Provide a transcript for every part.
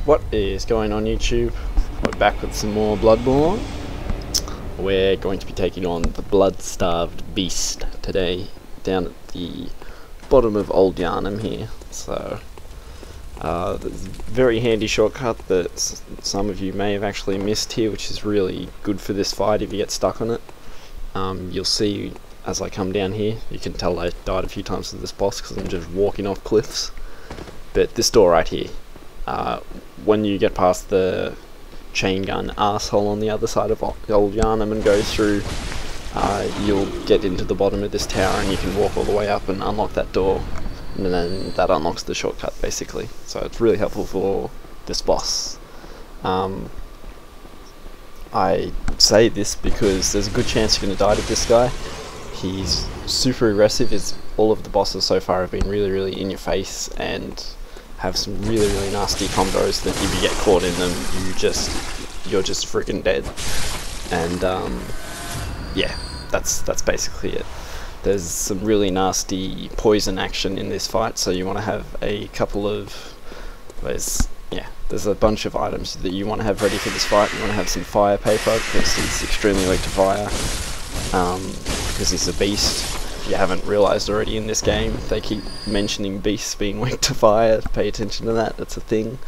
What is going on YouTube? We're back with some more Bloodborne. We're going to be taking on the blood-starved beast today, down at the bottom of Old Yarnum here. So, there's a very handy shortcut that some of you may have actually missed here, which is really good for this fight if you get stuck on it. You'll see as I come down here, you can tell I died a few times with this boss because I'm just walking off cliffs. But this door right here, when you get past the chain gun arsehole on the other side of Old Yarnum and go through, you'll get into the bottom of this tower and you can walk all the way up and unlock that door, and then that unlocks the shortcut basically. So it's really helpful for this boss. I say this because there's a good chance you're going to die to this guy. He's super aggressive. All of the bosses so far have been really in your face and have some really nasty combos that if you get caught in them, you're just freaking dead. And yeah, that's basically it. There's some really nasty poison action in this fight, so you want to have a couple of there's a bunch of items that you want to have ready for this fight. You want to have some fire paper because he's extremely weak to fire, because he's a beast. If you haven't realised already in this game, they keep mentioning beasts being weak to fire. Pay attention to that, that's a thing.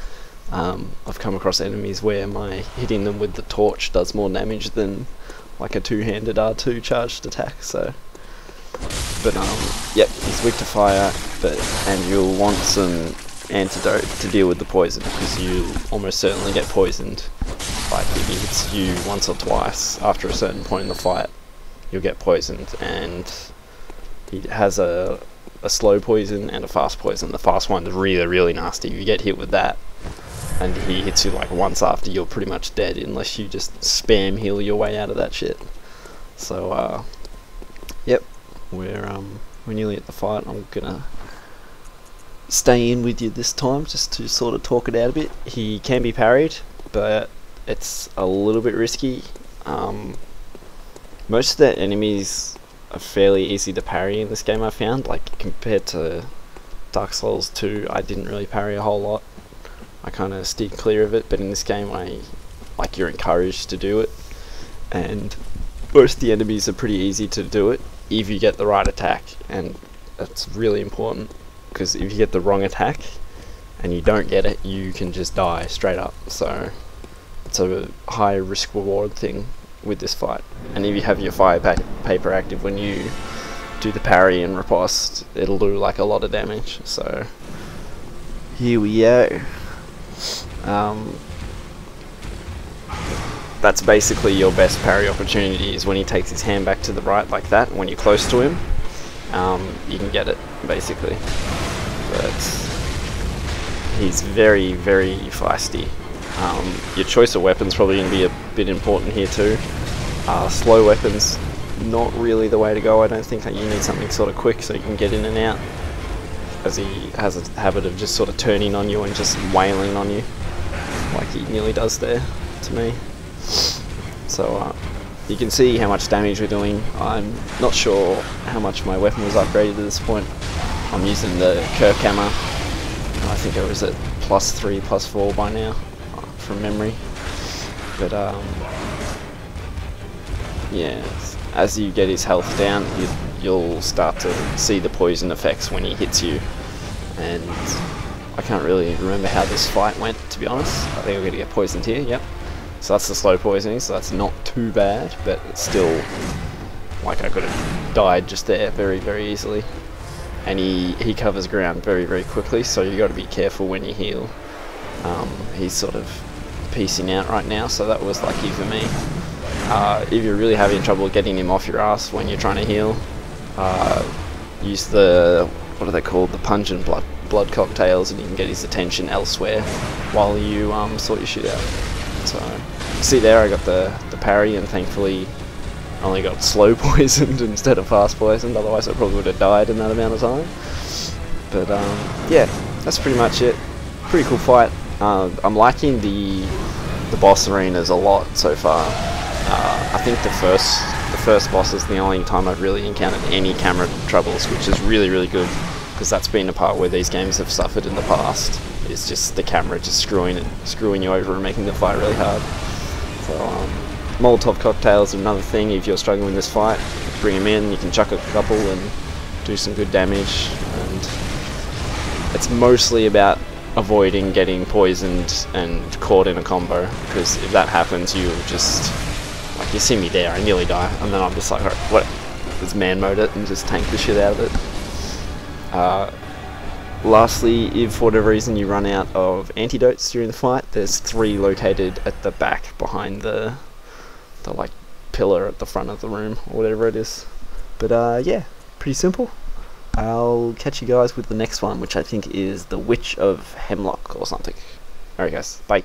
I've come across enemies where my hitting them with the torch does more damage than like a two-handed R2 charged attack, so... But yep, he's weak to fire, and you'll want some antidote to deal with the poison, because you almost certainly get poisoned. Like if he hits you once or twice after a certain point in the fight, you'll get poisoned, and he has a slow poison and a fast poison. The fast one's really nasty. If you get hit with that and he hits you like once after, you're pretty much dead unless you just spam heal your way out of that shit. So yep, we're nearly at the fight. I'm gonna stay in with you this time just to sort of talk it out a bit. He can be parried, but it's a little bit risky. Most of the enemies are fairly easy to parry in this game, I found. Like compared to Dark Souls 2, I didn't really parry a whole lot. I kind of steered clear of it, but in this game you're encouraged to do it, and most of the enemies are pretty easy to do it if you get the right attack, and that's really important, because if you get the wrong attack and you don't get it, you can just die straight up. So it's a high risk reward thing with this fight. And if you have your fire paper active when you do the parry and riposte, it'll do like a lot of damage. So here we go. That's basically your best parry opportunity, is when he takes his hand back to the right like that. When you're close to him, you can get it basically. But he's very feisty. Your choice of weapons probably going to be a bit important here too. Slow weapons, not really the way to go. I don't think. You need something sort of quick so you can get in and out, as he has a habit of just sort of turning on you and just wailing on you, like he nearly does there to me. So you can see how much damage we're doing. I'm not sure how much my weapon was upgraded at this point. I'm using the Kirk hammer. I think I was at +3, +4 by now, from memory. But yeah, as you get his health down, you'll start to see the poison effects when he hits you. And I can't really remember how this fight went, to be honest. I think I'm going to get poisoned here, yep. So that's the slow poisoning, so that's not too bad, but it's still, like, I could have died just there very easily. And he covers ground very quickly, so you got to be careful when you heal. He's sort of piecing out right now, so that was lucky for me. If you're really having trouble getting him off your ass when you're trying to heal, use the, what are they called, the pungent blood cocktails, and you can get his attention elsewhere while you sort your shit out. So see there, I got the parry, and thankfully I only got slow poisoned instead of fast poisoned, otherwise I probably would have died in that amount of time. But yeah, that's pretty much it. Pretty cool fight. I'm liking the boss arenas a lot so far. I think the first boss is the only time I've really encountered any camera troubles, which is really good. because that's been a part where these games have suffered in the past. It's just the camera just screwing you over and making the fight really hard. So molotov cocktails are another thing. If you're struggling with this fight, bring them in. You can chuck a couple and do some good damage. And it's mostly about avoiding getting poisoned and caught in a combo, because if that happens, you just, like, you see me there, I nearly die, and then I'm just like, alright, what? Let's man mode it and just tank the shit out of it. Lastly, if for whatever reason you run out of antidotes during the fight, there's 3 located at the back behind the like pillar at the front of the room or whatever it is. But yeah, pretty simple. I'll catch you guys with the next one, which I think is the Witch of Hemlock or something. Alright guys, bye.